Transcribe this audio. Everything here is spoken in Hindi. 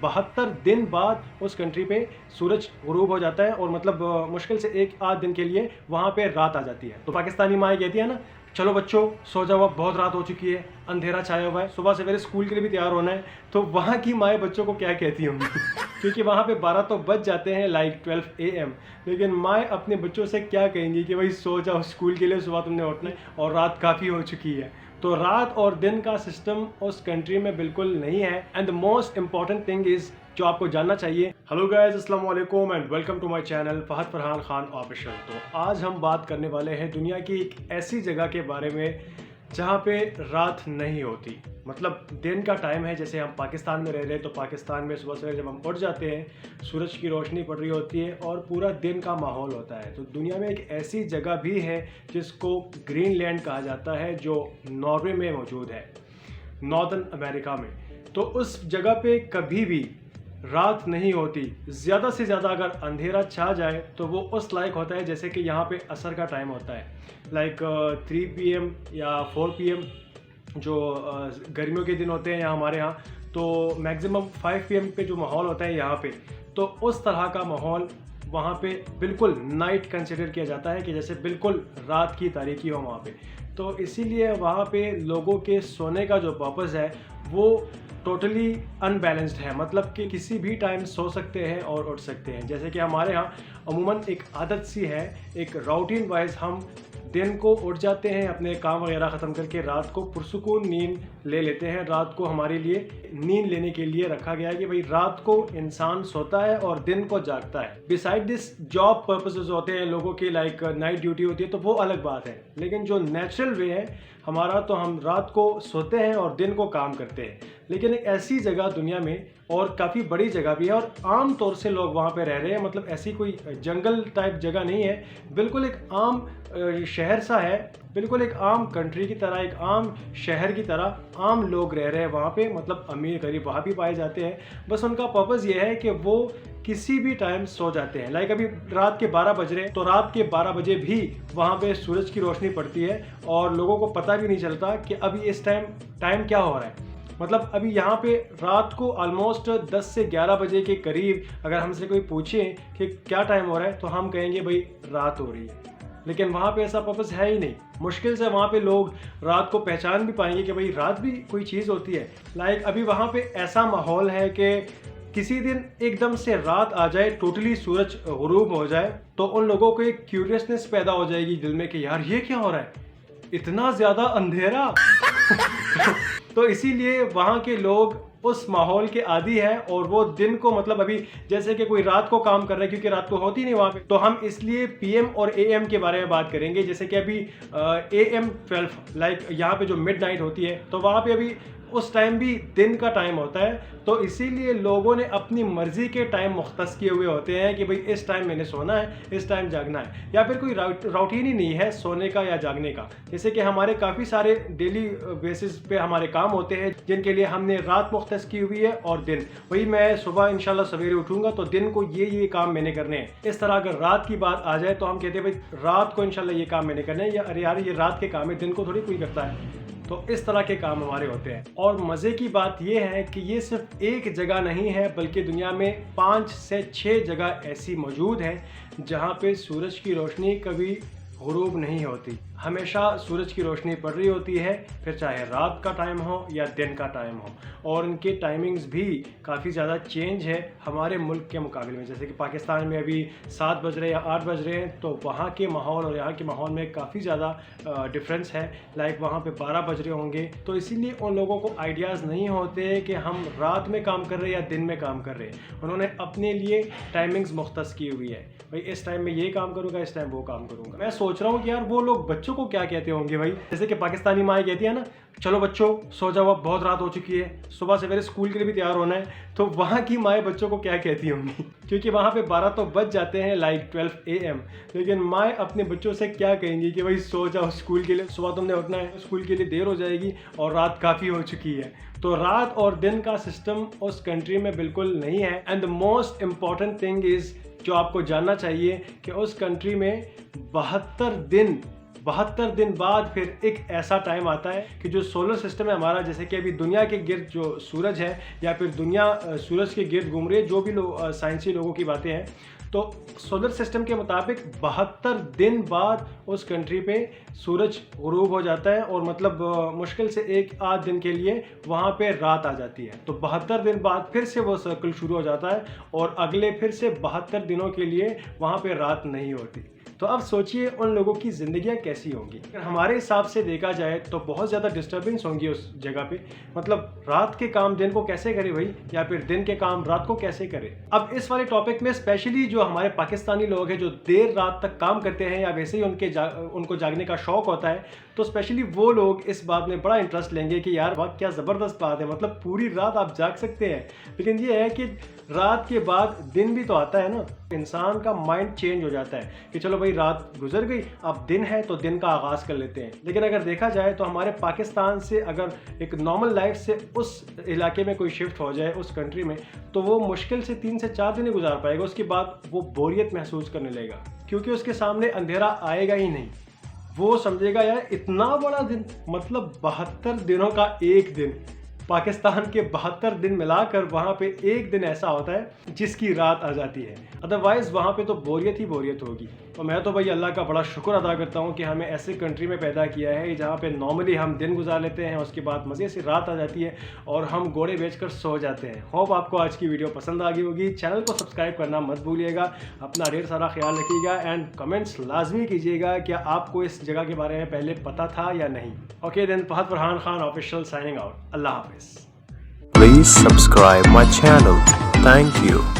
72 दिन बाद उस कंट्री पे सूरज गुरूब हो जाता है और मतलब मुश्किल से एक आध दिन के लिए वहाँ पे रात आ जाती है। तो पाकिस्तानी माँ कहती है ना, चलो बच्चों सो जाओ, अब बहुत रात हो चुकी है, अंधेरा छाया हुआ है, सुबह सवेरे स्कूल के लिए भी तैयार होना है। तो वहाँ की माएँ बच्चों को क्या कहती होंगी क्योंकि वहाँ पे 12 तो बज जाते हैं, लाइक 12 AM, लेकिन माएँ अपने बच्चों से क्या कहेंगी कि भाई सो जाओ, स्कूल के लिए सुबह तुमने उठना है और रात काफ़ी हो चुकी है। तो रात और दिन का सिस्टम उस कंट्री में बिल्कुल नहीं है। And the most important thing is जो आपको जानना चाहिए। हेलो गाइस, अस्सलाम वालेकुम and welcome to my channel Fahad Farhan Khan official. तो आज हम बात करने वाले हैं दुनिया की एक ऐसी जगह के बारे में जहाँ पे रात नहीं होती, मतलब दिन का टाइम है। जैसे हम पाकिस्तान में रह रहे हैं तो पाकिस्तान में सुबह सवेरे जब हम उठ जाते हैं सूरज की रोशनी पड़ रही होती है और पूरा दिन का माहौल होता है। तो दुनिया में एक ऐसी जगह भी है जिसको ग्रीनलैंड कहा जाता है, जो नॉर्वे में मौजूद है, नॉर्दर्न अमेरिका में। तो उस जगह पे कभी भी रात नहीं होती। ज़्यादा से ज़्यादा अगर अंधेरा छा जाए तो वो उस लायक होता है जैसे कि यहाँ पे असर का टाइम होता है, लाइक 3 PM या 4 PM जो गर्मियों के दिन होते हैं यहाँ हमारे यहाँ, तो मैक्सिमम 5 PM पे जो माहौल होता है यहाँ पे, तो उस तरह का माहौल वहाँ पे बिल्कुल नाइट कंसिडर किया जाता है कि जैसे बिल्कुल रात की तारीकी हो वहाँ पे। तो इसीलिए वहाँ पे लोगों के सोने का जो पर्पज़ है वो टोटली अनबैलेंस्ड है, मतलब कि किसी भी टाइम सो सकते हैं और उठ सकते हैं। जैसे कि हमारे यहाँ अमूमन एक आदत सी है, एक रूटीन वाइज हम दिन को उठ जाते हैं, अपने काम वगैरह ख़त्म करके रात को पुरसुकून नींद ले लेते हैं। रात को हमारे लिए नींद लेने के लिए रखा गया है कि भाई रात को इंसान सोता है और दिन को जागता है। बिसाइड दिस जॉब पर्पसेस होते हैं लोगों की, लाइक नाइट ड्यूटी होती है, तो वो अलग बात है। लेकिन जो नेचुरल वे है हमारा, तो हम रात को सोते हैं और दिन को काम करते हैं। लेकिन एक ऐसी जगह दुनिया में, और काफ़ी बड़ी जगह भी है और आम तौर से लोग वहाँ पे रह रहे हैं, मतलब ऐसी कोई जंगल टाइप जगह नहीं है, बिल्कुल एक आम शहर सा है, बिल्कुल एक आम कंट्री की तरह, एक आम शहर की तरह आम लोग रह रहे हैं वहाँ पे। मतलब अमीर गरीब वहाँ भी पाए जाते हैं, बस उनका पर्पज़ ये है कि वो किसी भी टाइम सो जाते हैं। लाइक अभी रात के 12 बज रहे हैं, तो रात के 12 बजे भी वहाँ पे सूरज की रोशनी पड़ती है और लोगों को पता भी नहीं चलता कि अभी इस टाइम क्या हो रहा है। मतलब अभी यहाँ पे रात को ऑलमोस्ट 10 से 11 बजे के करीब अगर हमसे कोई पूछे कि क्या टाइम हो रहा है, तो हम कहेंगे भाई रात हो रही है। लेकिन वहाँ पे ऐसा पर्पस है ही नहीं। मुश्किल से वहाँ पे लोग रात को पहचान भी पाएंगे कि भाई रात भी कोई चीज़ होती है। लाइक अभी वहाँ पे ऐसा माहौल है कि किसी दिन एकदम से रात आ जाए, टोटली सूरज गुरूब हो जाए, तो उन लोगों को एक क्यूरियसनेस पैदा हो जाएगी दिल में कि यार ये क्या हो रहा है, इतना ज़्यादा अंधेरा तो इसीलिए वहाँ के लोग उस माहौल के आदी है और वो दिन को, मतलब अभी जैसे कि कोई रात को काम कर रहा है क्योंकि रात को होती नहीं वहाँ पे, तो हम इसलिए PM और AM के बारे में बात करेंगे। जैसे कि अभी AM 12, लाइक यहाँ पे जो मिडनाइट होती है, तो वहाँ पे अभी उस टाइम भी दिन का टाइम होता है। तो इसीलिए लोगों ने अपनी मर्जी के टाइम मुख्तस किए हुए होते हैं कि भाई इस टाइम मैंने सोना है, इस टाइम जागना है, या फिर कोई रूटीन ही नहीं है सोने का या जागने का। जैसे कि हमारे काफ़ी सारे डेली बेसिस पे हमारे काम होते हैं जिनके लिए हमने रात मुख्तस की हुई है और दिन। वही मैं सुबह इंशाल्लाह सवेरे उठूंगा तो दिन को ये काम मैंने करने हैं। इस तरह अगर रात की बात आ जाए तो हम कहते हैं भाई रात को इंशाल्लाह ये काम मैंने करने हैं, या अरे यार ये रात के काम है, दिन को थोड़ी कोई करता है। तो इस तरह के काम हमारे होते हैं। और मज़े की बात यह है कि ये सिर्फ एक जगह नहीं है, बल्कि दुनिया में 5 से 6 जगह ऐसी मौजूद हैं जहाँ पे सूरज की रोशनी कभी गुरूब नहीं होती, हमेशा सूरज की रोशनी पड़ रही होती है, फिर चाहे रात का टाइम हो या दिन का टाइम हो। और इनके टाइमिंग्स भी काफ़ी ज़्यादा चेंज है हमारे मुल्क के मुकाबले में। जैसे कि पाकिस्तान में अभी 7 बज रहे हैं या 8 बज रहे हैं, तो वहाँ के माहौल और यहाँ के माहौल में काफ़ी ज़्यादा डिफरेंस है। लाइक वहाँ पे 12 बज रहे होंगे, तो इसीलिए उन लोगों को आइडियाज़ नहीं होते कि हम रात में काम कर रहे हैं या दिन में काम कर रहे हैं। उन्होंने अपने लिए टाइमिंग्स मुख्तस की हुई है, भाई इस टाइम में ये काम करूँगा, इस टाइम वो काम करूँगा। मैं सोच रहा हूँ कि यार वो लोग बच्चों को क्या कहते होंगे भाई। जैसे कि पाकिस्तानी माँ कहती है ना, चलो बच्चों सो जाओ, अब बहुत रात हो चुकी है, सुबह सवेरे स्कूल के लिए भी तैयार होना है। तो वहाँ की माएँ बच्चों को क्या कहती होंगी क्योंकि वहाँ पे 12 तो बज जाते हैं, लाइक 12 AM, लेकिन माएँ अपने बच्चों से क्या कहेंगी कि भाई सो जाओ, स्कूल के लिए सुबह तुमने उठना है, स्कूल के लिए देर हो जाएगी और रात काफ़ी हो चुकी है। तो रात और दिन का सिस्टम उस कंट्री में बिल्कुल नहीं है। And the most important thing is जो आपको जानना चाहिए कि उस कंट्री में 72 दिन 72 दिन बाद फिर एक ऐसा टाइम आता है कि जो सोलर सिस्टम है हमारा, जैसे कि अभी दुनिया के गिर्द जो सूरज है या फिर दुनिया सूरज के गिर्द घूम रही है, जो भी लोग साइंसी लोगों की बातें हैं, तो सोलर सिस्टम के मुताबिक 72 दिन बाद उस कंट्री पे सूरज गुरूब हो जाता है और मतलब मुश्किल से एक आध दिन के लिए वहाँ पे रात आ जाती है। तो 72 दिन बाद फिर से वो सर्कल शुरू हो जाता है और अगले फिर से 72 दिनों के लिए वहाँ पे रात नहीं होती। तो अब सोचिए उन लोगों की ज़िंदगियाँ कैसी होंगी। अगर हमारे हिसाब से देखा जाए तो बहुत ज़्यादा डिस्टर्बेंस होंगी उस जगह पे। मतलब रात के काम दिन को कैसे करे भाई, या फिर दिन के काम रात को कैसे करे। अब इस वाले टॉपिक में स्पेशली जो हमारे पाकिस्तानी लोग हैं जो देर रात तक काम करते हैं या वैसे ही उनको जागने का शौक होता है, तो स्पेशली वो लोग इस बात में बड़ा इंटरेस्ट लेंगे कि यार वाह क्या ज़बरदस्त बात है, मतलब पूरी रात आप जाग सकते हैं। लेकिन ये है कि रात के बाद दिन भी तो आता है ना, इंसान का माइंड चेंज हो जाता है कि चलो भाई रात गुजर गई, अब दिन है तो दिन का आगाज़ कर लेते हैं। लेकिन अगर देखा जाए तो हमारे पाकिस्तान से अगर एक नॉर्मल लाइफ से उस इलाके में कोई शिफ्ट हो जाए उस कंट्री में, तो वो मुश्किल से 3 से 4 दिन ही गुजार पाएगा। उसके बाद वो बोरियत महसूस करने लगेगा क्योंकि उसके सामने अंधेरा आएगा ही नहीं। वो समझेगा यार इतना बड़ा दिन, मतलब 72 दिनों का एक दिन, पाकिस्तान के 72 दिन मिलाकर वहाँ पे एक दिन ऐसा होता है जिसकी रात आ जाती है। अदरवाइज़ वहाँ पे तो बोरियत ही बोरियत होगी। और मैं तो भाई अल्लाह का बड़ा शुक्र अदा करता हूँ कि हमें ऐसे कंट्री में पैदा किया है जहाँ पे नॉर्मली हम दिन गुजार लेते हैं, उसके बाद मज़े से रात आ जाती है और हम घोड़े बेचकर सो जाते हैं। होप आपको आज की वीडियो पसंद आ गई होगी। चैनल को सब्सक्राइब करना मत भूलिएगा, अपना ढेर सारा ख्याल रखिएगा एंड कमेंट्स लाजमी कीजिएगा क्या आपको इस जगह के बारे में पहले पता था या नहीं। Okay then, Fahad Farhan Khan official signing out. Allah हाफिज़। Please subscribe my channel. Thank you.